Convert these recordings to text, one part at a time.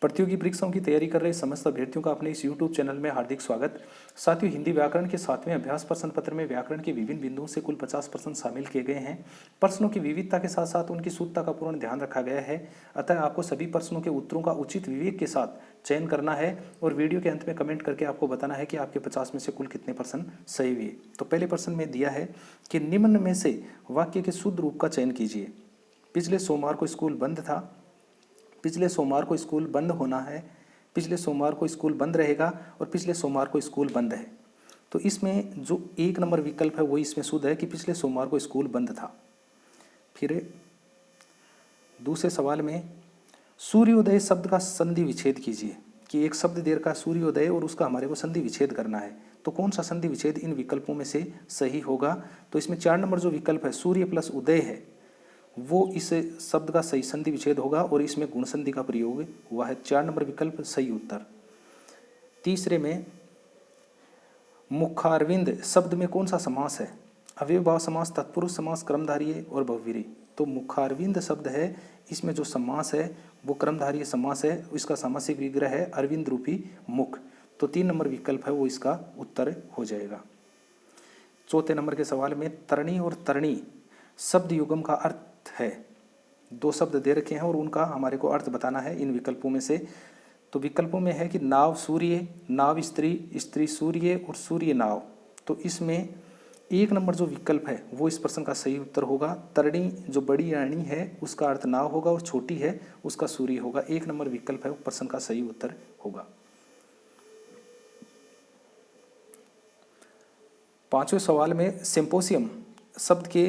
प्रतियोगी परीक्षाओं की तैयारी कर रहे समस्त अभ्यर्थियों का अपने इस YouTube चैनल में हार्दिक स्वागत। साथियों, हिंदी व्याकरण के 7वें अभ्यास प्रश्न पत्र में व्याकरण के विभिन्न बिंदुओं से कुल 50 प्रश्न शामिल किए गए हैं। प्रश्नों की विविधता के साथ साथ उनकी शुद्धता का पूर्ण ध्यान रखा गया है। अतः आपको सभी प्रश्नों के उत्तरों का उचित विवेक के साथ चयन करना है और वीडियो के अंत में कमेंट करके आपको बताना है कि आपके 50 में से कुल कितने प्रश्न सही हुए। तो पहले प्रश्न में दिया है कि निम्न में से वाक्य के शुद्ध रूप का चयन कीजिए। पिछले सोमवार को स्कूल बंद था, पिछले सोमवार को स्कूल बंद होना है, पिछले सोमवार को स्कूल बंद रहेगा और पिछले सोमवार को स्कूल बंद है। तो इसमें जो 1 नंबर विकल्प है वो इसमें शुद्ध है कि पिछले सोमवार को स्कूल बंद था। फिर दूसरे सवाल में सूर्योदय शब्द का संधि विच्छेद कीजिए, कि एक शब्द दे रखा है सूर्योदय और उसका हमारे को संधि विच्छेद करना है। तो कौन सा संधि विच्छेद इन विकल्पों में से सही होगा? तो इसमें 4 नंबर जो विकल्प है सूर्य प्लस उदय है वो इस शब्द का सही संधि विच्छेद होगा और इसमें गुण संधि का प्रयोग हुआ है। 4 नंबर विकल्प सही उत्तर। तीसरे में मुखारविंद शब्द में कौन सा समास है? अव्ययभाव समास, तत्पुरुष समास, क्रमधारय और बहुव्रीहि। तो मुखारविंद शब्द है, इसमें जो समास है वो क्रमधारय समास है, इसका सामासिक विग्रह है अरविंद रूपी मुख। तो 3 नंबर विकल्प है वो इसका उत्तर हो जाएगा। चौथे नंबर के सवाल में तरणी और तरणी शब्द युगम का अर्थ है। 2 शब्द दे रखे हैं और उनका हमारे को अर्थ बताना है इन विकल्पों में से। तो विकल्पों में है कि नाव सूर्य, नाव स्त्री, स्त्री सूर्य और सूर्य नाव। तो इसमें 1 नंबर जो विकल्प है वो इस प्रश्न का सही उत्तर होगा। तरणी जो बड़ी रानी है उसका अर्थ नाव होगा और छोटी है उसका सूर्य होगा। 1 नंबर विकल्प है वो प्रश्न का सही उत्तर होगा। 5वें सवाल में सिंपोसियम शब्द के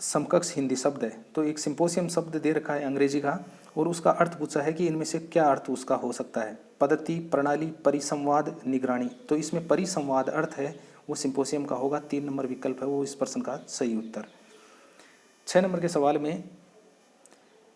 समकक्ष हिंदी शब्द है। तो एक सिंपोसियम शब्द दे रखा है अंग्रेजी का और उसका अर्थ पूछा है कि इनमें से क्या अर्थ उसका हो सकता है? पद्धति, प्रणाली, परिसंवाद, निगरानी। तो इसमें परिसंवाद अर्थ है वो सिंपोसियम का होगा। 3 नंबर विकल्प है वो इस प्रश्न का सही उत्तर। 6 नंबर के सवाल में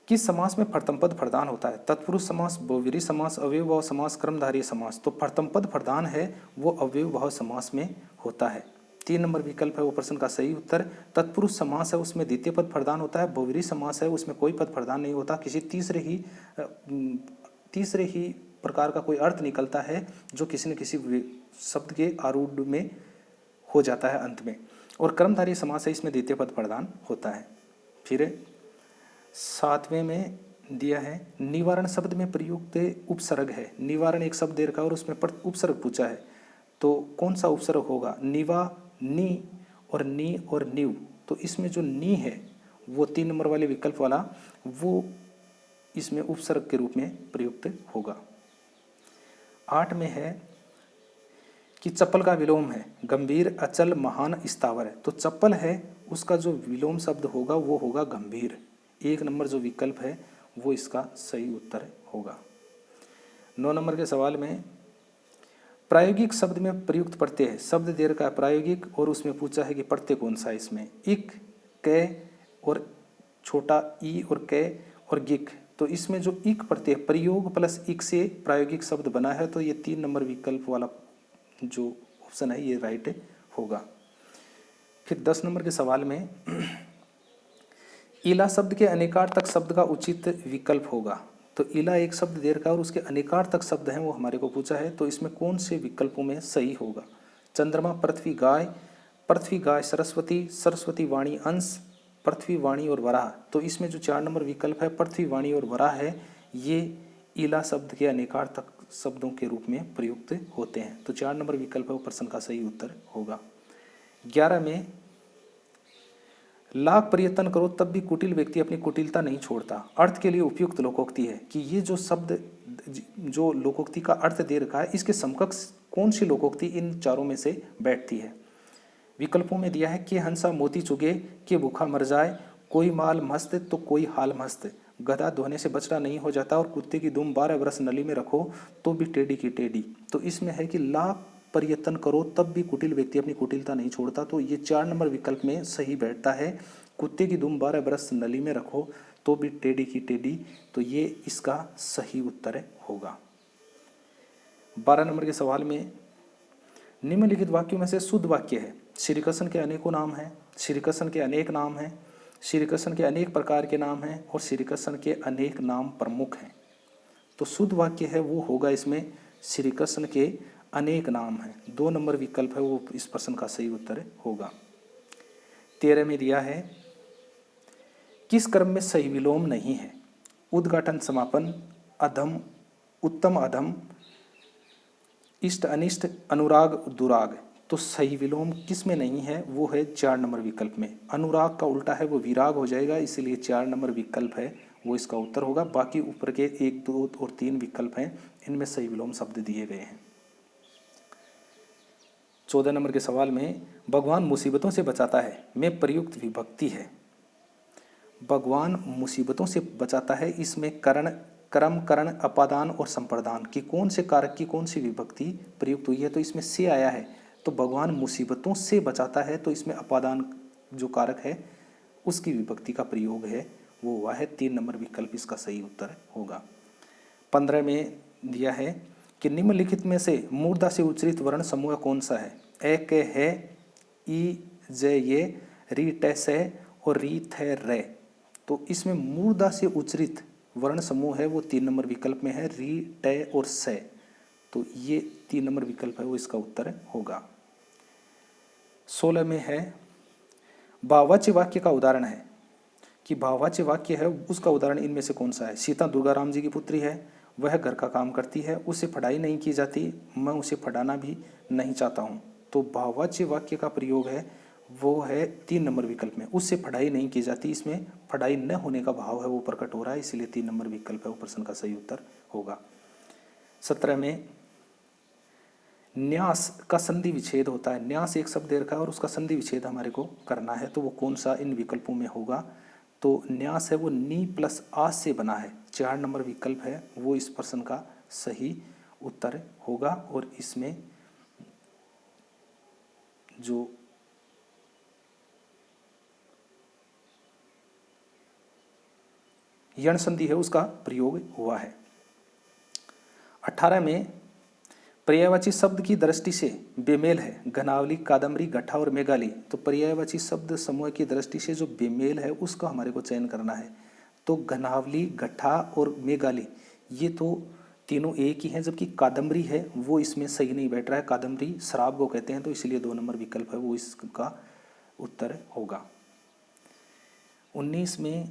किस समास में प्रथम पद प्रधान होता है? तत्पुरुष समास, बहुव्रीहि समास, अव्ययभाव समास, क्रमधारय समास। तो प्रथम पद प्रधान है वो अव्ययभाव समास में होता है। 3 नंबर विकल्प है वो प्रश्न का सही उत्तर। तत्पुरुष समास है उसमें द्वितीय पद प्रधान होता है। बहुव्रीहि समास है उसमें कोई पद प्रधान नहीं होता, किसी तीसरे ही प्रकार का कोई अर्थ निकलता है जो किसी न किसी शब्द के आरूढ़ में हो जाता है अंत में। और कर्मधारय समास है इसमें द्वितीय पद प्रधान होता है। फिर 7वें में दिया है निवारण शब्द में प्रयुक्त उपसर्ग है। निवारण एक शब्द दे रखा है और उसमें उपसर्ग पूछा है। तो कौन सा उपसर्ग होगा? निवा, नी और नी और न्यू। तो इसमें जो नी है वो 3 नंबर वाले विकल्प वाला वो इसमें उपसर्ग के रूप में प्रयुक्त होगा। 8 में है कि चप्पल का विलोम है गंभीर, अचल, महान, स्थावर है। तो चप्पल है उसका जो विलोम शब्द होगा वो होगा गंभीर। 1 नंबर जो विकल्प है वो इसका सही उत्तर होगा। 9 नंबर के सवाल में प्रायोगिक शब्द में प्रयुक्त प्रत्यय है। शब्द दे रखा है प्रायोगिक और उसमें पूछा है कि प्रत्यय कौन सा है इसमें? इक, कै और छोटा ई और कै और गिक। तो इसमें जो इक प्रत्यय प्रयोग प्लस इक से प्रायोगिक शब्द बना है तो ये 3 नंबर विकल्प वाला जो ऑप्शन है ये राइट होगा। फिर 10 नंबर के सवाल में इला शब्द के अनेकार्थक शब्द का उचित विकल्प होगा। तो इला एक शब्द दे रखा है और उसके अनेकार्थक शब्द हैं वो हमारे को पूछा है। तो इसमें कौन से विकल्पों में सही होगा? चंद्रमा, पृथ्वी, गाय, सरस्वती, सरस्वती वाणी अंश, पृथ्वी वाणी और वराह। तो इसमें जो 4 नंबर विकल्प है पृथ्वी वाणी और वराह है ये इला शब्द के अनेकार्थक शब्दों के रूप में प्रयुक्त होते हैं। तो 4 नंबर विकल्प है वो प्रश्न का सही उत्तर होगा। 11 में लाख प्रयत्न करो तब भी कुटिल व्यक्ति अपनी कुटिलता नहीं छोड़ता। अर्थ के लिए उपयुक्त लोकोक्ति है कि ये जो शब्द जो लोकोक्ति का अर्थ दे रखा है इसके समकक्ष कौन सी लोकोक्ति इन चारों में से बैठती है? विकल्पों में दिया है कि हंसा मोती चुगे, कि भूखा मर जाए, कोई माल मस्त तो कोई हाल मस्त, गधा धोने से बचड़ा नहीं हो जाता और कुत्ते की दुम 12 बरस नली में रखो तो भी टेढ़ी की टेढ़ी। तो इसमें है कि लाख प्रयत्न करो तब भी कुटिल व्यक्ति अपनी कुटिलता नहीं छोड़ता। तो ये 4 नंबर विकल्प में सही बैठता है। कुत्ते की दुम 12 बरस नली में रखो तो भी टेढ़ी की टेढ़ी। तो ये इसका सही उत्तर होगा। 12 नंबर के सवाल में निम्नलिखित वाक्यों में से शुद्ध वाक्य है। श्री कृष्ण के अनेकों नाम हैं, श्री कृष्ण के अनेक नाम हैं, श्री कृष्ण के अनेक प्रकार के नाम हैं और श्री कृष्ण के अनेक नाम प्रमुख हैं। तो शुद्ध वाक्य है वो होगा इसमें श्री कृष्ण के अनेक नाम हैं। 2 नंबर विकल्प है वो इस प्रश्न का सही उत्तर होगा। 13 में दिया है किस क्रम में सही विलोम नहीं है? उद्घाटन, समापन, अधम, उत्तम, अधम, इष्ट, अनिष्ट, अनुराग, दुराग। तो सही विलोम किस में नहीं है? वो है 4 नंबर विकल्प में। अनुराग का उल्टा है वो विराग हो जाएगा, इसलिए 4 नंबर विकल्प है वो इसका उत्तर होगा। बाकी ऊपर के 1, 2 और 3 विकल्प हैं, इनमें सही विलोम शब्द दिए गए हैं। 14 नंबर के सवाल में भगवान मुसीबतों से बचाता है में प्रयुक्त विभक्ति है। भगवान मुसीबतों से बचाता है, इसमें करण, कर्म, करण, अपादान और संप्रदान की कौन से कारक की कौन सी विभक्ति प्रयुक्त हुई है? तो इसमें से आया है, तो भगवान मुसीबतों से बचाता है, तो इसमें अपादान जो कारक है उसकी विभक्ति का प्रयोग है वो हुआ है। 3 नंबर विकल्प इसका सही उत्तर होगा। 15 में दिया है कि निम्नलिखित में से मूर्धा से उच्चरित वर्ण समूह कौन सा है? ए के है, ई जे ये, री टे से और री थे रे। तो इसमें मूर्धा से उच्चरित वर्ण समूह है वो 3 नंबर विकल्प में है, री, टे और से। तो ये 3 नंबर विकल्प है वो इसका उत्तर होगा। 16 में है भाववाच्य वाक्य का उदाहरण है कि भाववाच्य वाक्य है उसका उदाहरण इनमें से कौन सा है? सीता दुर्गा राम जी की पुत्री है, वह घर का काम करती है, उसे पढ़ाई नहीं की जाती, मैं उसे पढ़ाना भी नहीं चाहता हूँ। तो भाववाच्य वाक्य का प्रयोग है वो है 3 नंबर विकल्प में, उससे पढ़ाई नहीं की जाती, इसमें पढ़ाई न होने का भाव है वो प्रकट हो रहा है, इसलिए 3 नंबर विकल्प है वो प्रश्न का सही उत्तर होगा। 17 में न्यास का संधि विच्छेद होता है। न्यास एक शब्द दे रखा है और उसका संधि विच्छेद हमारे को करना है, तो वो कौन सा इन विकल्पों में होगा? तो न्यास है वो नी प्लस आस से बना है। 4 नंबर विकल्प है वो इस प्रश्न का सही उत्तर होगा। और इसमें जो यण संधि है उसका प्रयोग हुआ है। 18 में पर्यायवाची शब्द की दृष्टि से बेमेल है घनावली, कादम्बरी, गट्ठा और मेघाली। तो पर्यायवाची शब्द समूह की दृष्टि से जो बेमेल है उसका हमारे को चयन करना है। तो घनावली, गट्ठा और मेघाली ये तो तीनों एक ही हैं, जबकि कादम्बरी है वो इसमें सही नहीं बैठ रहा है। कादम्बरी शराब को कहते हैं, तो इसलिए 2 नंबर विकल्प है वो इसका उत्तर होगा। 19 में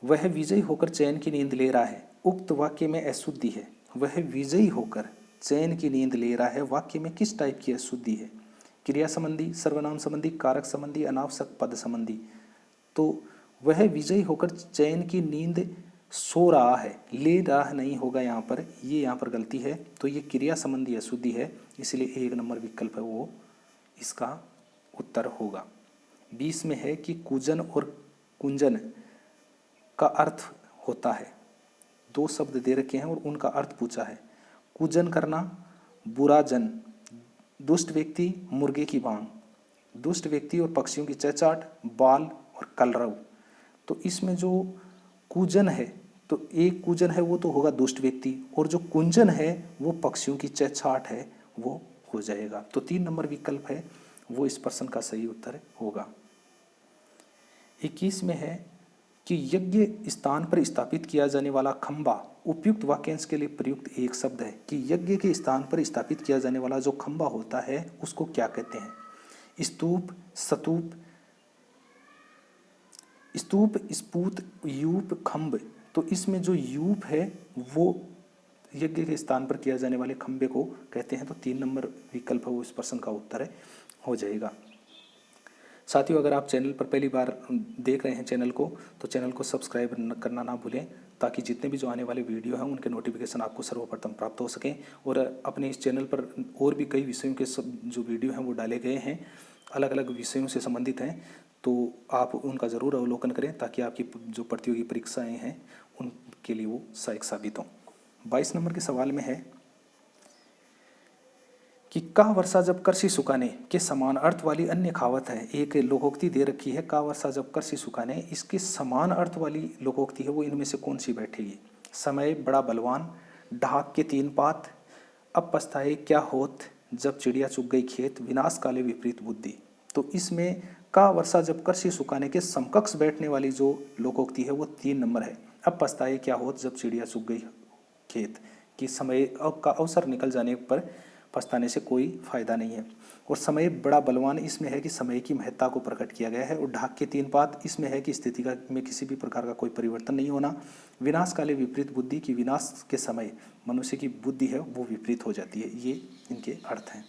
वह विजयी होकर चैन की नींद ले रहा है। उक्त वाक्य में अशुद्धि है। वह विजयी होकर चैन की नींद ले रहा है, वाक्य में किस टाइप की अशुद्धि है? क्रिया संबंधी, सर्वनाम संबंधी, कारक संबंधी, अनावश्यक पद संबंधी। तो वह विजयी होकर चैन की नींद सो रहा है, ले रहा नहीं होगा यहाँ पर, ये यहाँ पर गलती है। तो ये क्रिया संबंधी अशुद्धि है, इसलिए 1 नंबर विकल्प है वो इसका उत्तर होगा। 20 में है कि कूजन और कुंजन का अर्थ होता है। 2 शब्द दे रखे हैं और उनका अर्थ पूछा है। कूजन करना, बुरा जन, दुष्ट व्यक्ति, मुर्गे की बांग, दुष्ट व्यक्ति और पक्षियों की चहचहाट, बाल और कलरव। तो इसमें जो कूजन है, तो एक कूजन है वो तो होगा दुष्ट व्यक्ति, और जो कुंजन है वो पक्षियों की चहचहाट है वो हो जाएगा। तो 3 नंबर विकल्प है वो इस प्रश्न का सही उत्तर होगा। 21 में है कि यज्ञ स्थान पर स्थापित किया जाने वाला खंबा उपयुक्त वाक्यांश के लिए प्रयुक्त एक शब्द है। कि यज्ञ के स्थान पर स्थापित किया जाने वाला जो खंबा होता है उसको क्या कहते हैं? स्तूप, स्तूप, स्तूप, स्पूत, यूप, खंब। तो इसमें जो यूप है वो यज्ञ के स्थान पर किया जाने वाले खंबे को कहते हैं। तो 3 नंबर विकल्प है वो इस प्रश्न का उत्तर हो जाएगा। साथियों, अगर आप चैनल पर पहली बार देख रहे हैं चैनल को, तो चैनल को सब्सक्राइब करना ना भूलें, ताकि जितने भी जो आने वाले वीडियो हैं उनके नोटिफिकेशन आपको सर्वप्रथम प्राप्त हो सकें। और अपने इस चैनल पर और भी कई विषयों के सब जो वीडियो हैं वो डाले गए हैं, अलग अलग विषयों से संबंधित हैं, तो आप उनका ज़रूर अवलोकन करें, ताकि आपकी जो प्रतियोगी परीक्षाएँ हैं उनके लिए वो सहायक साबित हों। 22 नंबर के सवाल में है कि का वर्षा जब कृषि सुखाने के समान अर्थ वाली अन्य कहावत है। एक लोकोक्ति दे रखी है, का वर्षा जब कृषि सुखाने, इसके समान अर्थ वाली लोकोक्ति है वो इनमें से कौन सी बैठेगी? समय बड़ा बलवान, ढाक के 3 पात, अब पछताए क्या होत, जब चिड़िया चुग गई खेत, विनाश काले विपरीत बुद्धि। तो इसमें का वर्षा जब कृषि सुखाने के समकक्ष बैठने वाली जो लोकोक्ति है वो 3 नंबर है। अब पछताए क्या होत, जब चिड़िया चुग गई खेत, कि समय का अवसर निकल जाने पर पछताने से कोई फायदा नहीं है। और समय बड़ा बलवान इसमें है कि समय की महत्ता को प्रकट किया गया है। और ढाक के 3 पात इसमें है कि स्थिति का में किसी भी प्रकार का कोई परिवर्तन नहीं होना। विनाश काले विपरीत बुद्धि, की विनाश के समय मनुष्य की बुद्धि है वो विपरीत हो जाती है। ये इनके अर्थ हैं।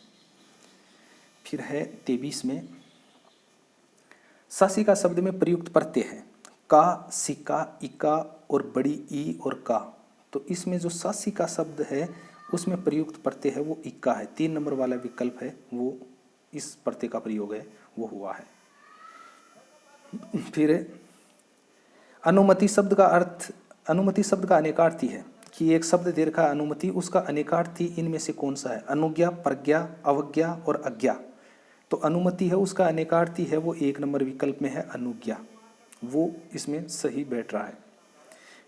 फिर है 23 में, सासिका शब्द में प्रयुक्त प्रत्यय है का, सिका, इका और बड़ी ई और का। तो इसमें जो सासिका शब्द है उसमें प्रयुक्त प्रत्यय है वो इक्का है। 3 नंबर वाला विकल्प है वो इस प्रत्यय का प्रयोग है वो हुआ है। फिर अनुमति शब्द का अर्थ, अनुमति शब्द का अनेकार्थी है कि एक शब्द दे रखा है अनुमति, उसका अनेकार्थी इनमें से कौन सा है? अनुज्ञा, प्रज्ञा, अवज्ञा और आज्ञा। तो अनुमति है उसका अनेकार्थी है वो 1 नंबर विकल्प में है अनुज्ञा, वो इसमें सही बैठ रहा है।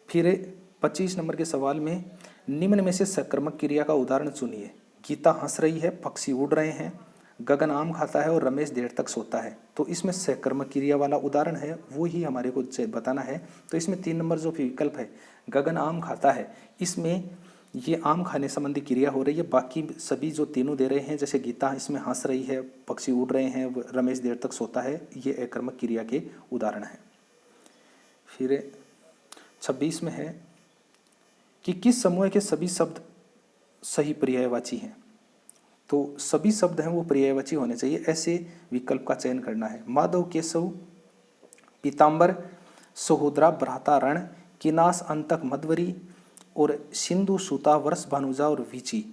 फिर 25 नंबर के सवाल में, निम्न में से सकर्मक क्रिया का उदाहरण चुनिए। गीता हंस रही है, पक्षी उड़ रहे हैं, गगन आम खाता है और रमेश देर तक सोता है। तो इसमें सकर्मक क्रिया वाला उदाहरण है वो ही हमारे को बताना है। तो इसमें 3 नंबर जो विकल्प है गगन आम खाता है, इसमें ये आम खाने संबंधी क्रिया हो रही है। बाकी सभी जो तीनों दे रहे हैं, जैसे गीता इसमें हंस रही है, पक्षी उड़ रहे हैं, रमेश देर तक सोता है, ये अकर्मक क्रिया के उदाहरण है। फिर 26 में है कि किस समूह के सभी शब्द सही पर्यायवाची हैं। तो सभी शब्द हैं वो पर्यायवाची होने चाहिए, ऐसे विकल्प का चयन करना है। माधव, केशव, पीताम्बर, सहोदरा, भ्राता, रण, किनास, अंतक, मध्वरी और सिंधु, सूता, वर्ष, भानुजा और वीची।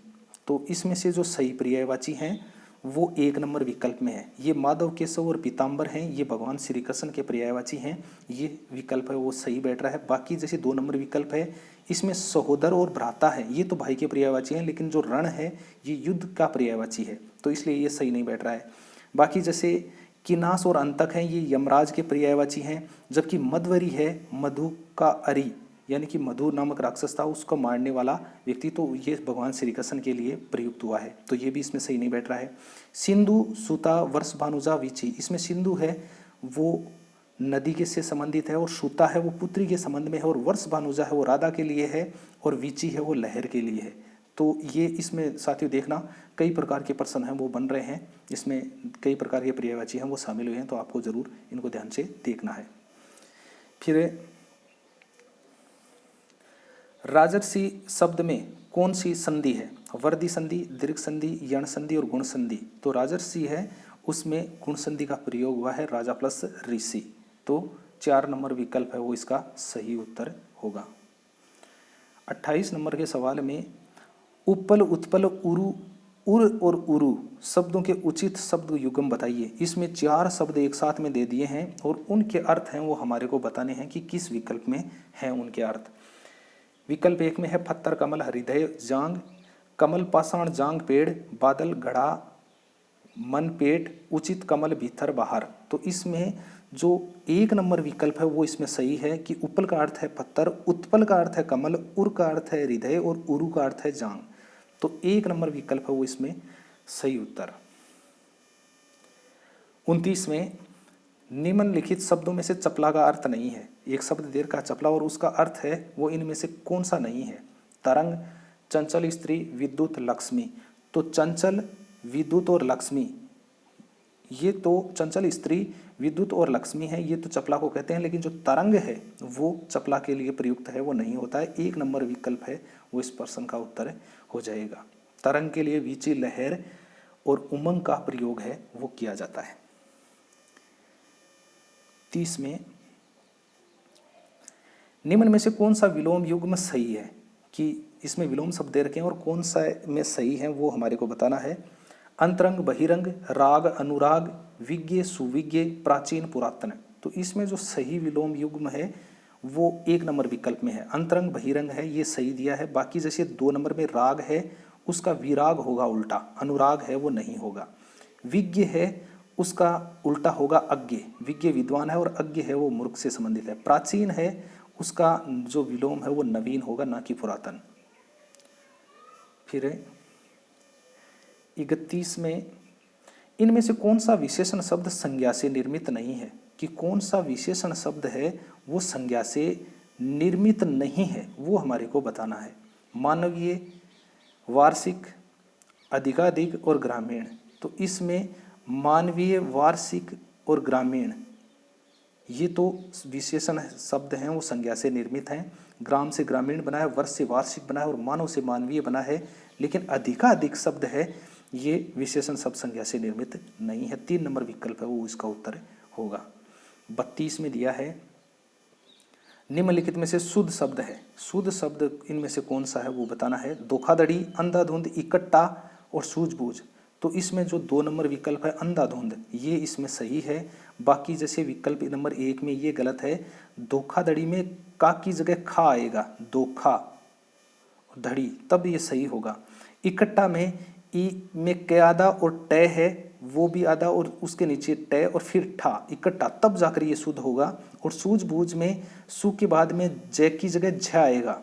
तो इसमें से जो सही पर्यायवाची हैं वो 1 नंबर विकल्प में है। ये माधव, केशव और पीताम्बर हैं, ये भगवान श्री कृष्ण के पर्यायवाची हैं। ये विकल्प है वो सही बैठ रहा है। बाकी जैसे 2 नंबर विकल्प है इसमें सहोदर और भ्राता है, ये तो भाई के पर्यायवाची हैं, लेकिन जो रण है ये युद्ध का पर्यायवाची है, तो इसलिए ये सही नहीं बैठ रहा है। बाकी जैसे किनास और अंतक हैं ये यमराज के पर्यायवाची हैं, जबकि मध्वरी है मधु का अरि, यानी कि मधु नामक राक्षस था उसको मारने वाला व्यक्ति, तो ये भगवान श्री कृष्ण के लिए प्रयुक्त हुआ है, तो ये भी इसमें सही नहीं बैठ रहा है। सिंधु, सूता, वर्ष, भानुजा, वीची, इसमें सिंधु है वो नदी के से संबंधित है, और सूता है वो पुत्री के संबंध में है, और वर्ष भानुजा है वो राधा के लिए है, और वीची है वो लहर के लिए है। तो ये इसमें साथियों देखना कई प्रकार के प्रश्न हैं वो बन रहे हैं, इसमें कई प्रकार के पर्यायवाची हैं वो शामिल हुए हैं, तो आपको जरूर इनको ध्यान से देखना है। फिर राजर्षि शब्द में कौन सी संधि है? वर्दी संधि, दीर्घ संधि, यण संधि और गुण संधि। तो राजर्षि है उसमें गुण संधि का प्रयोग हुआ है, राजा प्लस ऋषि, तो 4 नंबर विकल्प है वो इसका सही उत्तर होगा। 28 नंबर के सवाल में, उपल, उत्पल, उरु, उर और उरु शब्दों के उचित शब्द युग्म बताइए। इसमें 4 शब्द एक साथ में दे दिए हैं और उनके अर्थ हैं वो हमारे को बताने हैं कि किस विकल्प में हैं उनके अर्थ। विकल्प 1 में है पत्थर, कमल, हृदय, जांग, कमल, पाषाण, जांग, पेड़, बादल, घड़ा, मन, पेट, उचित, कमल, भीतर, बाहर। तो इसमें जो 1 नंबर विकल्प है वो इसमें सही है कि उपल का अर्थ है पत्थर, उत्पल का अर्थ है कमल, उर का अर्थ है हृदय और उरु का अर्थ है जांग। तो 1 नंबर विकल्प है वो इसमें सही उत्तर। 29 में, निम्नलिखित शब्दों में से चपला का अर्थ नहीं है। एक शब्द देर का चपला और उसका अर्थ है वो इनमें से कौन सा नहीं है? तरंग, चंचल स्त्री, विद्युत, लक्ष्मी। तो चंचल, विद्युत और लक्ष्मी, ये तो चंचल स्त्री, विद्युत और लक्ष्मी है, ये तो चपला को कहते हैं, लेकिन जो तरंग है वो चपला के लिए प्रयुक्त है वो नहीं होता है। 1 नंबर विकल्प है वो इस प्रश्न का उत्तर हो जाएगा। तरंग के लिए वीची, लहर और उमंग का प्रयोग है वो किया जाता है। 30 में, निम्न में से कौन सा विलोम युग्म सही है? कि इसमें विलोम शब्द दे रखे हैं और कौन सा में सही है वो हमारे को बताना है। अंतरंग, बहिरंग, राग, अनुराग, विज्ञ, सुविज्ञ, प्राचीन, पुरातन। तो इसमें जो सही विलोम युग्म है वो 1 नंबर विकल्प में है। अंतरंग, बहिरंग है ये सही दिया है। बाकी जैसे 2 नंबर में राग है उसका विराग होगा उल्टा, अनुराग है वो नहीं होगा। विज्ञ है उसका उल्टा होगा अज्ञ, विज्ञ विद्वान है और अज्ञ है वो मूर्ख से संबंधित है। प्राचीन है उसका जो विलोम है वो नवीन होगा ना कि पुरातन। फिर 31 में, इनमें से कौन सा विशेषण शब्द संज्ञा से निर्मित नहीं है? कि कौन सा विशेषण शब्द है वो संज्ञा से निर्मित नहीं है वो हमारे को बताना है। मानवीय, वार्षिक, अधिकाधिक और ग्रामीण। तो इसमें मानवीय, वार्षिक और ग्रामीण ये तो विशेषण शब्द हैं, वो संज्ञा से निर्मित हैं। ग्राम से ग्रामीण बना है, वर्ष से वार्षिक बना है और मानव से मानवीय बना है। लेकिन अधिकाधिक शब्द है, ये विशेषण शब्द संज्ञा से निर्मित नहीं है। 3 नंबर विकल्प है वो इसका उत्तर होगा। 32 में दिया है निम्नलिखित में से शुद्ध शब्द है। शुद्ध शब्द इनमें से कौन सा है वो बताना है। धोखाधड़ी, अंधाधुंध, इकट्ठा और सूझबूझ। तो इसमें जो 2 नंबर विकल्प है अंधाधुंध, ये इसमें सही है। बाकी जैसे विकल्प नंबर 1 में ये गलत है। धोखाधड़ी में का की जगह खा आएगा, धोखा धड़ी, तब ये सही होगा। इकट्ठा में ई में क आधा और ट है, वो भी आधा और उसके नीचे ट और फिर ठा, इकट्ठा, तब जाकर ये शुद्ध होगा। और सूझबूझ में सु के बाद में जय की जगह झ आएगा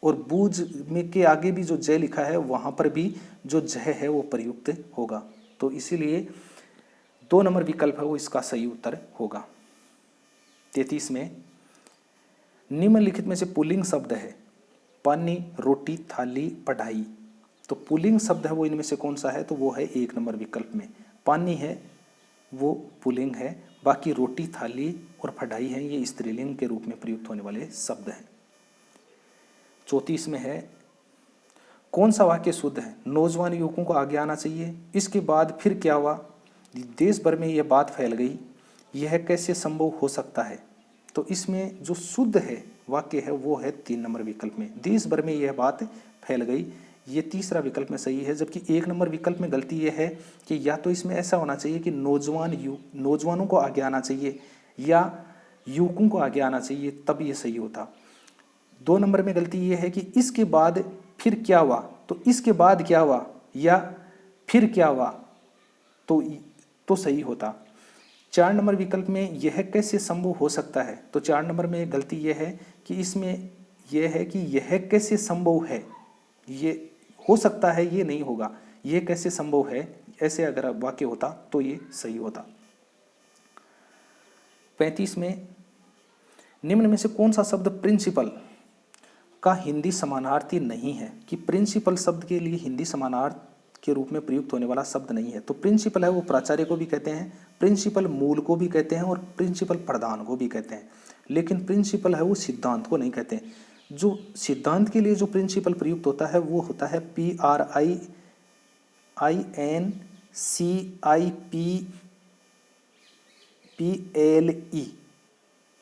और बूझ में के आगे भी जो जय लिखा है वहां पर भी जो जय है वो प्रयुक्त होगा। तो इसीलिए 2 नंबर विकल्प है वो इसका सही उत्तर होगा। 33 में निम्नलिखित में से पुल्लिंग शब्द है। पानी, रोटी, थाली, पढ़ाई। तो पुल्लिंग शब्द है वो इनमें से कौन सा है, तो वो है 1 नंबर विकल्प में। पानी है वो पुल्लिंग है, बाकी रोटी, थाली और पढ़ाई है ये स्त्रीलिंग के रूप में प्रयुक्त होने वाले शब्द हैं। 34 में है कौन सा वाक्य शुद्ध है। नौजवान युवकों को आगे आना चाहिए, इसके बाद फिर क्या हुआ, देश भर में यह बात फैल गई, यह कैसे संभव हो सकता है। तो इसमें जो शुद्ध है वाक्य है वो है 3 नंबर विकल्प में, देश भर में यह बात फैल गई, ये तीसरा विकल्प में सही है। जबकि 1 नंबर विकल्प में गलती यह है कि या तो इसमें ऐसा होना चाहिए कि नौजवानों को आगे आना चाहिए या युवकों को आगे आना चाहिए, तब ये सही होता। 2 नंबर में गलती यह है कि इसके बाद फिर क्या हुआ, तो इसके बाद क्या हुआ या फिर क्या हुआ तो सही होता। 4 नंबर विकल्प में यह कैसे संभव हो सकता है, तो 4 नंबर में गलती यह है कि इसमें यह है कि यह कैसे संभव है, ये हो सकता है ये नहीं होगा, यह कैसे संभव है, ऐसे अगर वाक्य होता तो ये सही होता। 35 में निम्न में से कौन सा शब्द प्रिंसिपल का हिंदी समानार्थी नहीं है, कि प्रिंसिपल शब्द के लिए हिंदी समानार्थ के रूप में प्रयुक्त होने वाला शब्द नहीं है। तो प्रिंसिपल है वो प्राचार्य को भी कहते हैं, प्रिंसिपल मूल को भी कहते हैं और प्रिंसिपल प्रधान को भी कहते हैं, लेकिन प्रिंसिपल है वो सिद्धांत को नहीं कहते। जो सिद्धांत के लिए जो प्रिंसिपल प्रयुक्त होता है वो होता है PRINCIPLE,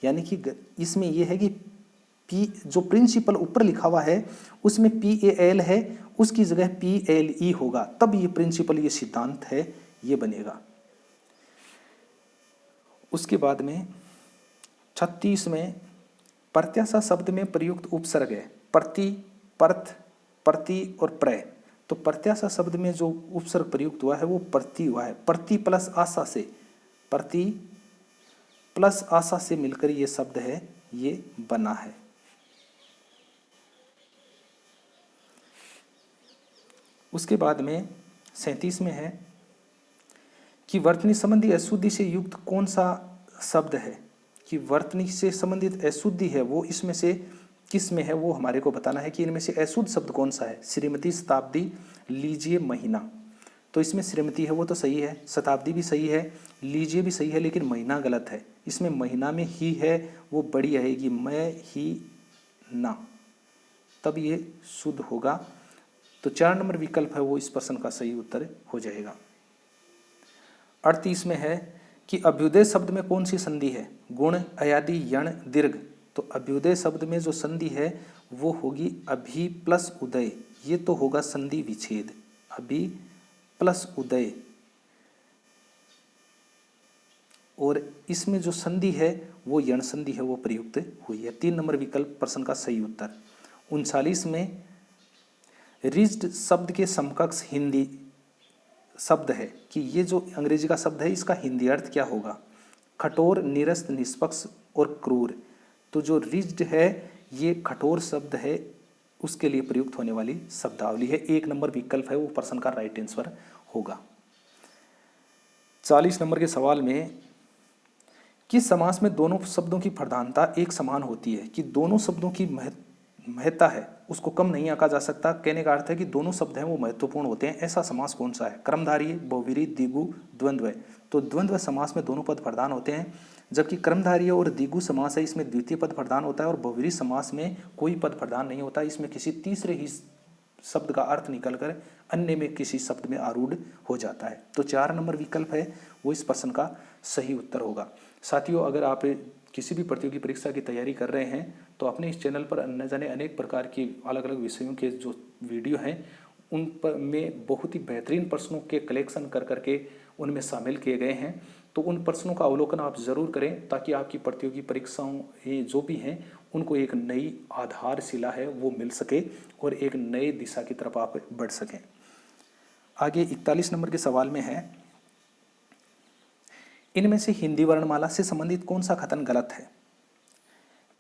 यानी कि इसमें यह है कि P जो प्रिंसिपल ऊपर लिखा हुआ है उसमें PAL है, उसकी जगह PLE होगा, तब ये प्रिंसिपल, ये सिद्धांत है, ये बनेगा। उसके बाद में 36 में प्रत्याशा शब्द में प्रयुक्त उपसर्ग है प्रति, पर्थ, प्रति और प्रय। तो प्रत्याशा शब्द में जो उपसर्ग प्रयुक्त हुआ है वो प्रति हुआ है, प्रति प्लस आशा से, प्रति प्लस आशा से मिलकर ये शब्द है ये बना है। उसके बाद में 37 में है कि वर्तनी संबंधी अशुद्धि से युक्त कौन सा शब्द है, कि वर्तनी से संबंधित अशुद्धि है वो इसमें से किस में है वो हमारे को बताना है कि इनमें से अशुद्ध शब्द कौन सा है। श्रीमती, शताब्दी, लीजिए, महीना। तो इसमें श्रीमती है वो तो सही है, शताब्दी भी सही है, लीजिए भी सही है, लेकिन महीना गलत है। इसमें महीना में ही है वो बड़ी आएगी, मैं ही ना, तब ये शुद्ध होगा। तो 4 नंबर विकल्प है वो इस प्रश्न का सही उत्तर हो जाएगा। 38 में है कि अभ्युदय शब्द में कौन सी संधि है, गुण, अयादि, यण, दीर्घ। तो अभ्युदय शब्द में जो संधि है वो होगी अभि प्लस उदय, ये तो होगा संधि विच्छेद, अभि प्लस उदय। और इसमें जो संधि है वो यण संधि है वो प्रयुक्त हुई है। 3 नंबर विकल्प प्रश्न का सही उत्तर। 39 में रिज्ड शब्द के समकक्ष हिंदी शब्द है, कि ये जो अंग्रेजी का शब्द है इसका हिंदी अर्थ क्या होगा, कठोर, निरस्त, निष्पक्ष और क्रूर। तो जो रिज्ड है ये कठोर शब्द है, उसके लिए प्रयुक्त होने वाली शब्दावली है। 1 नंबर विकल्प है वो प्रश्न का राइट आंसर होगा। 40 नंबर के सवाल में किस समास में दोनों शब्दों की प्रधानता एक समान होती है, कि दोनों शब्दों की महत्ता है उसको कम नहीं आंका जा सकता। कहने का अर्थ है कि दोनों शब्द हैं वो महत्वपूर्ण होते हैं। ऐसा समास कौन सा है? कर्मधारय, बहुव्रीहि, द्विगु, द्वंद्व। तो द्वंद्व समास में दोनों पद प्रधान होते हैं, जबकि कर्मधारय और द्विगु समास है इसमें द्वितीय पद प्रधान होता है, और बहुव्रीहि समास में कोई पद प्रधान नहीं होता। इसमें किसी तीसरे ही शब्द का अर्थ निकलकर अन्य में किसी शब्द में आरूढ़ हो जाता है। तो 4 नंबर विकल्प है वो इस प्रश्न का सही उत्तर होगा। साथियों, अगर आप किसी भी प्रतियोगी परीक्षा की तैयारी कर रहे हैं तो अपने इस चैनल पर न जाने अनेक प्रकार की अलग अलग विषयों के जो वीडियो हैं उन पर में बहुत ही बेहतरीन प्रश्नों के कलेक्शन कर करके उनमें शामिल किए गए हैं। तो उन प्रश्नों का अवलोकन आप ज़रूर करें ताकि आपकी प्रतियोगी परीक्षाओं ये जो भी हैं उनको एक नई आधारशिला है वो मिल सके और एक नए दिशा की तरफ आप बढ़ सकें। आगे 41 नंबर के सवाल में है, इनमें से हिंदी वर्णमाला से संबंधित कौन सा कथन गलत है?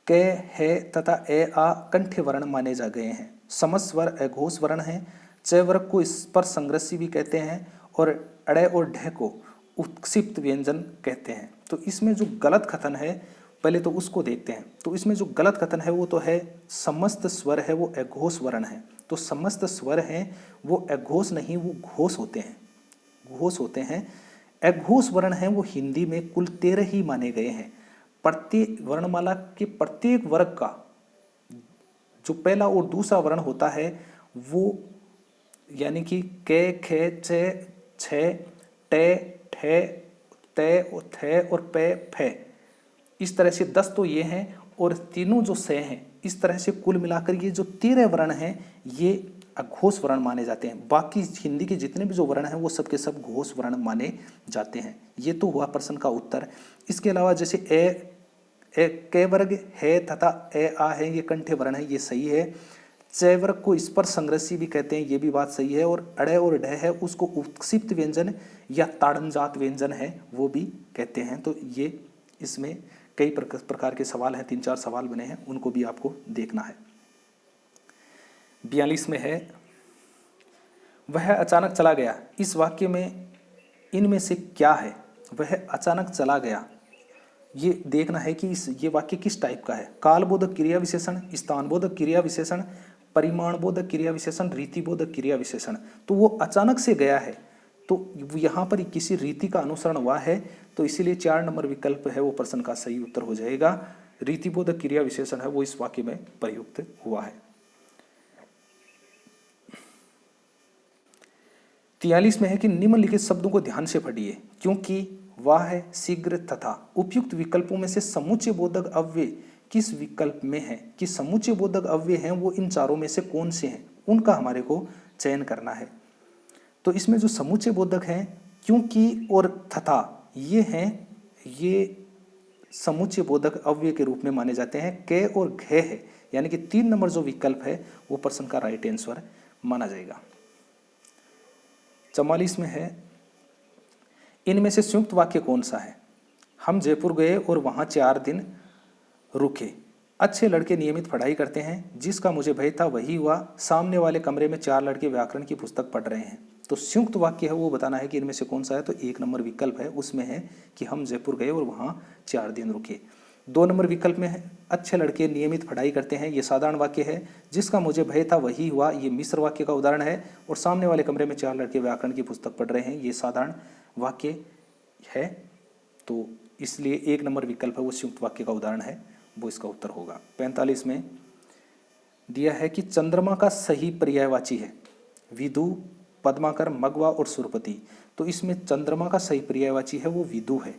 क, है तथा ए, आ कंठ्य वर्ण माने जा गए हैं। समस्त स्वर अघोष वर्ण है। च वर्ग को स्पर्श संग्रसी भी कहते हैं और अड़े और ढ को उत्क्षिप्त व्यंजन कहते हैं। तो इसमें जो गलत कथन है पहले तो उसको देखते हैं। तो इसमें जो गलत कथन है वो तो है समस्त स्वर है वो अघोष वर्ण है। तो समस्त स्वर हैं वो अघोष नहीं, वो घोष होते हैं, घोष होते हैं। अघोष वर्ण हैं वो हिंदी में कुल 13 ही माने गए हैं। प्रत्येक वर्णमाला के प्रत्येक वर्ग का जो पहला और दूसरा वर्ण होता है वो यानी कि क, ख, च, छ, टे, ठे, ते, थे और पे, फे, इस तरह से 10 तो ये हैं और तीनों जो से हैं, इस तरह से कुल मिलाकर ये जो 13 वर्ण हैं ये अघोष वर्ण माने जाते हैं। बाकी हिंदी के जितने भी जो वर्ण हैं वो सब के सब घोष वर्ण माने जाते हैं। ये तो हुआ प्रश्न का उत्तर। इसके अलावा जैसे ए क वर्ग है तथा ए, आ है ये कंठ्य वर्ण है, ये सही है। च वर्ग को स्पर्श संग्रसी भी कहते हैं, ये भी बात सही है। और अड़े और ढ है उसको उत्क्षिप्त व्यंजन या ताड़नजात व्यंजन है वो भी कहते हैं। तो ये इसमें कई प्रकार के सवाल हैं, 3-4 सवाल बने हैं, उनको भी आपको देखना है। 42 में है, वह अचानक चला गया। इस वाक्य में इनमें से क्या है? वह अचानक चला गया, ये देखना है कि ये वाक्य किस टाइप का है। कालबोधक क्रिया विशेषण, स्थानबोधक क्रिया विशेषण, परिमाणबोधक क्रिया विशेषण, रीतिबोधक क्रिया विशेषण। तो वो अचानक से गया है तो यहाँ पर किसी रीति का अनुसरण हुआ है, तो इसीलिए 4 नंबर विकल्प है वो प्रश्न का सही उत्तर हो जाएगा। रीतिबोधक क्रिया विशेषण है वो इस वाक्य में प्रयुक्त हुआ है। 43 में है कि निम्नलिखित शब्दों को ध्यान से पढ़िए, क्योंकि वह है शीघ्र तथा उपयुक्त विकल्पों में से समुच्चय बोधक अव्यय किस विकल्प में है, कि समुच्चय बोधक अव्यय हैं वो इन चारों में से कौन से हैं, उनका हमारे को चयन करना है। तो इसमें जो समुच्चय बोधक हैं क्योंकि और तथा ये हैं, ये समुच्चय बोधक अव्यय के रूप में माने जाते हैं। क और घ है, यानी कि 3 नंबर जो विकल्प है वो प्रश्न का राइट आंसर माना जाएगा। 44 में है, इनमें से संयुक्त वाक्य कौन सा है? हम जयपुर गए और वहां 4 दिन रुके। अच्छे लड़के नियमित पढ़ाई करते हैं, जिसका मुझे भय था वही हुआ। सामने वाले कमरे में 4 लड़के व्याकरण की पुस्तक पढ़ रहे हैं। तो संयुक्त वाक्य है वो बताना है कि इनमें से कौन सा है। तो 1 नंबर विकल्प है उसमें है कि हम जयपुर गए और वहां 4 दिन रुके। 2 नंबर विकल्प में है अच्छे लड़के नियमित पढ़ाई करते हैं, ये साधारण वाक्य है। जिसका मुझे भय था वही हुआ, ये मिश्र वाक्य का उदाहरण है। और सामने वाले कमरे में 4 लड़के व्याकरण की पुस्तक पढ़ रहे हैं, ये साधारण वाक्य है। तो इसलिए 1 नंबर विकल्प है वो संयुक्त वाक्य का उदाहरण है, वो इसका उत्तर होगा। 45 में दिया है कि चंद्रमा का सही पर्यायवाची है विदु, पद्माकर, मगवा और सुरपति। तो इसमें चंद्रमा का सही पर्यायवाची है वो विदु है।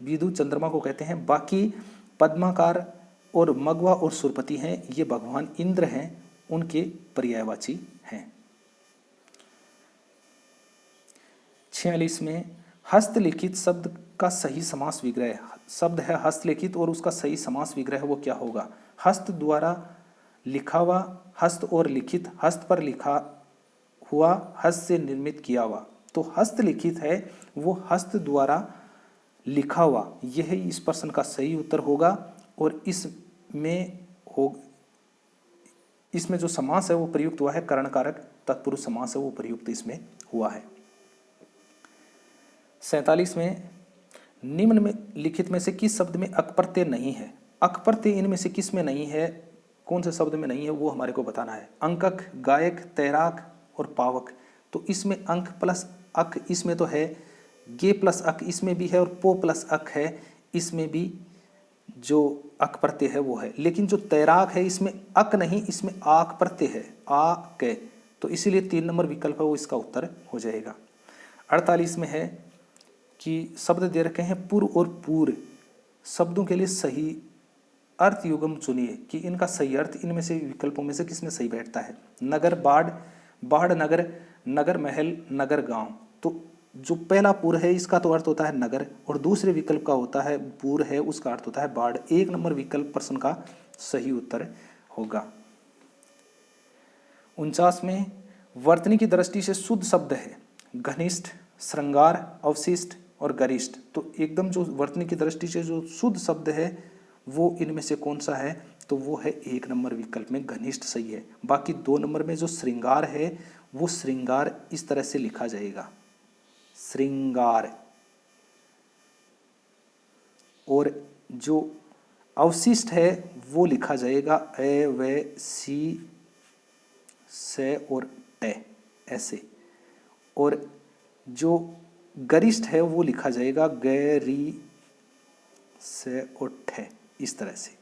विदु चंद्रमा को कहते हैं। बाकी पद्माकार और मगवा और सुरपति हैं ये भगवान इंद्र हैं, उनके पर्यायवाची हैं। 46 में हस्तलिखित शब्द का सही समास विग्रह, शब्द है हस्तलिखित और उसका सही समास विग्रह वो क्या होगा? हस्त द्वारा लिखा हुआ, हस्त और लिखित, हस्त पर लिखा हुआ, हस्त से निर्मित किया हुआ। तो हस्तलिखित है वो हस्त द्वारा लिखा हुआ, यह इस प्रश्न का सही उत्तर होगा। और इसमें जो समास है वो प्रयुक्त हुआ है कर्णकारक तत्पुरुष समास है वो प्रयुक्त इसमें हुआ है। 47 में निम्न में लिखित में से किस शब्द में अक प्रत्यय नहीं है? अक प्रत्यय इनमें से किस में नहीं है? कौन से शब्द में नहीं है वो हमारे को बताना है। अंकक, गायक, तैराक और पावक। तो इसमें अंक प्लस अक इसमें तो है, गे प्लस अक इसमें भी है और पो प्लस अक है, इसमें भी जो अक प्रत्यय है वो है। लेकिन जो तैराक है इसमें अक नहीं, इसमें आक प्रत्यय है, आ के। तो इसीलिए 3 नंबर विकल्प है वो इसका उत्तर हो जाएगा। 48 में है कि शब्द दे रखे हैं पूर्व और पूर्व, शब्दों के लिए सही अर्थ युग्म चुनिए कि इनका सही अर्थ इनमें से विकल्पों में से किसमें सही बैठता है। नगर, बाढ़, बाढ़ नगर, नगर महल, नगर गांव। तो जो पहला पूर्व है इसका तो अर्थ होता है नगर, और दूसरे विकल्प का होता है पूर्व है उसका अर्थ होता है बाढ़। 1 नंबर विकल्प प्रश्न का सही उत्तर होगा। 49 में वर्तनी की दृष्टि से शुद्ध शब्द है घनिष्ठ, श्रृंगार, अवशिष्ट और गरिष्ठ। तो एकदम जो वर्तनी की दृष्टि से जो शुद्ध शब्द है वो इनमें से कौन सा है, तो वो है 1 नंबर विकल्प में घनिष्ठ सही है। बाकी 2 नंबर में जो श्रृंगार है वो श्रृंगार इस तरह से लिखा जाएगा, श्रृंगार। और जो अवशिष्ट है वो लिखा जाएगा ए वे सी से और टे ऐसे। और जो गरिष्ठ है वो लिखा जाएगा गैरी से और ठे इस तरह से।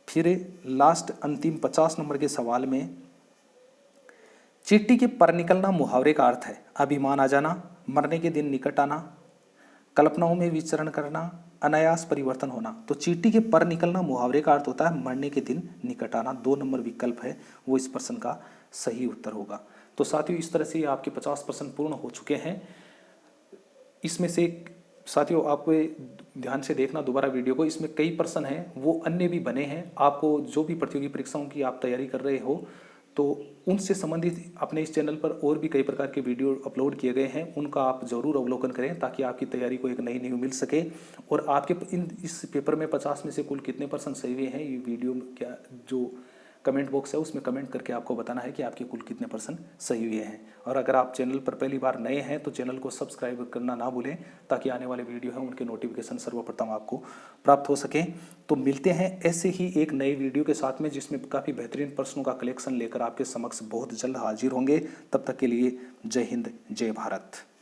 फिर लास्ट अंतिम 50 नंबर के सवाल में चींटी के पर निकलना मुहावरे का अर्थ है अभिमान आ जाना, मरने के दिन निकट आना, कल्पनाओं में विचरण करना, अनायास परिवर्तन होना। तो चींटी के पर निकलना मुहावरे का अर्थ होता है मरने के दिन निकट आना। 2 नंबर विकल्प है वो इस प्रश्न का सही उत्तर होगा। तो साथियों इस तरह से आपके 50 प्रश्न पूर्ण हो चुके हैं। इसमें से साथियों आपको ध्यान से देखना दोबारा वीडियो को, इसमें कई प्रश्न हैं वो अन्य भी बने हैं। आपको जो भी प्रतियोगी परीक्षाओं की आप तैयारी कर रहे हो तो उनसे संबंधित अपने इस चैनल पर और भी कई प्रकार के वीडियो अपलोड किए गए हैं, उनका आप जरूर अवलोकन करें ताकि आपकी तैयारी को एक नई नींव मिल सके। और आपके इस पेपर में 50 में से कुल कितने % सही हुए हैं ये वीडियो क्या जो कमेंट बॉक्स है उसमें कमेंट करके आपको बताना है कि आपके कुल कितने % सही हुए हैं। और अगर आप चैनल पर पहली बार नए हैं तो चैनल को सब्सक्राइब करना ना भूलें ताकि आने वाले वीडियो हैं उनके नोटिफिकेशन सर्वप्रथम आपको प्राप्त हो सके। तो मिलते हैं ऐसे ही एक नए वीडियो के साथ में जिसमें काफ़ी बेहतरीन प्रश्नों का कलेक्शन लेकर आपके समक्ष बहुत जल्द हाजिर होंगे। तब तक के लिए जय हिंद, जय भारत।